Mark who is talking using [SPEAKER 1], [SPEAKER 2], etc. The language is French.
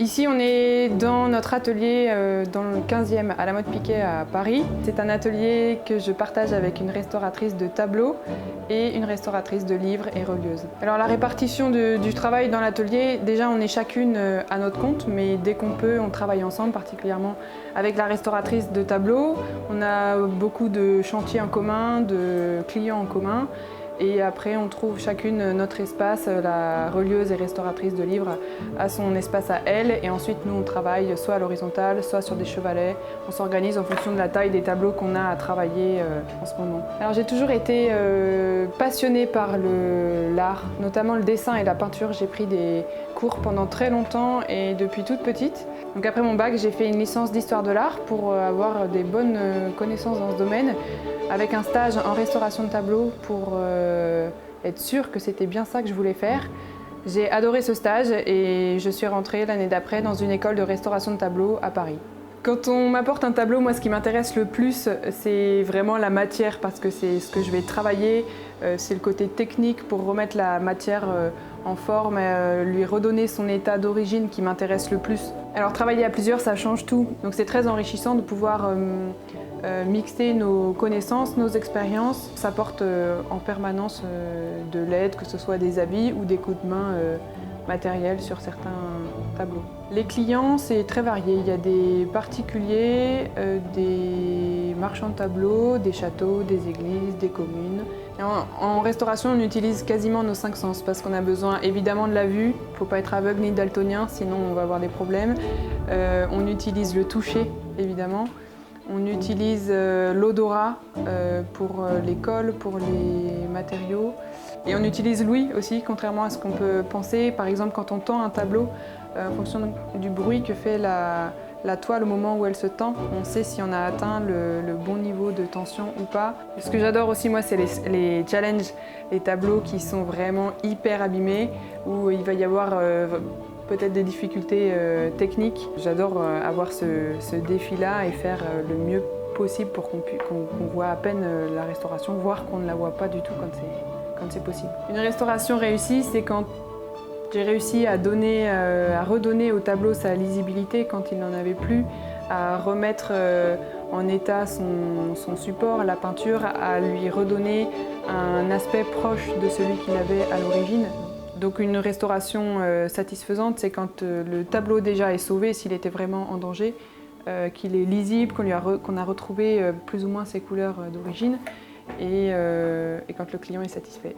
[SPEAKER 1] Ici, on est dans notre atelier dans le 15e à la Motte Piquet à Paris. C'est un atelier que je partage avec une restauratrice de tableaux et une restauratrice de livres et relieuse. Alors la répartition du travail dans l'atelier, déjà on est chacune à notre compte, mais dès qu'on peut, on travaille ensemble, particulièrement avec la restauratrice de tableaux. On a beaucoup de chantiers en commun, de clients en commun. Et après, on trouve chacune notre espace. La relieuse et restauratrice de livres a son espace à elle. Et ensuite, nous, on travaille soit à l'horizontale, soit sur des chevalets. On s'organise en fonction de la taille des tableaux qu'on a à travailler en ce moment. Alors, j'ai toujours été passionnée par l'art, notamment le dessin et la peinture. J'ai pris des cours pendant très longtemps et depuis toute petite. Donc après mon bac, j'ai fait une licence d'histoire de l'art pour avoir des bonnes connaissances dans ce domaine, avec un stage en restauration de tableaux pour être sûre que c'était bien ça que je voulais faire. J'ai adoré ce stage et je suis rentrée l'année d'après dans une école de restauration de tableaux à Paris. Quand on m'apporte un tableau, moi ce qui m'intéresse le plus, c'est vraiment la matière parce que c'est ce que je vais travailler, c'est le côté technique pour remettre la matière en forme, lui redonner son état d'origine qui m'intéresse le plus. Alors travailler à plusieurs, ça change tout, donc c'est très enrichissant de pouvoir mixer nos connaissances, nos expériences. Ça apporte en permanence de l'aide, que ce soit des habits ou des coups de main matériels sur certains tableaux. Les clients, c'est très varié. Il y a des particuliers, des marchands de tableaux, des châteaux, des églises, des communes. Et en restauration, on utilise quasiment nos 5 sens parce qu'on a besoin évidemment de la vue. Il ne faut pas être aveugle ni daltonien, sinon on va avoir des problèmes. On utilise le toucher, évidemment. On utilise l'odorat pour les colles, pour les matériaux. Et on utilise l'ouïe aussi, contrairement à ce qu'on peut penser. Par exemple, quand on tend un tableau, en fonction du bruit que fait la toile au moment où elle se tend, on sait si on a atteint le bon niveau de tension ou pas. Ce que j'adore aussi, moi, c'est les challenges, les tableaux qui sont vraiment hyper abîmés, où il va y avoir peut-être des difficultés techniques. J'adore avoir ce défi-là et faire le mieux possible pour qu'on voit à peine la restauration, voire qu'on ne la voit pas du tout quand c'est possible. Une restauration réussie, c'est quand j'ai réussi à redonner au tableau sa lisibilité quand il n'en avait plus, à remettre en état son support, la peinture, à lui redonner un aspect proche de celui qu'il avait à l'origine. Donc une restauration satisfaisante, c'est quand le tableau déjà est sauvé, s'il était vraiment en danger, qu'il est lisible, qu'on a retrouvé plus ou moins ses couleurs d'origine et quand le client est satisfait.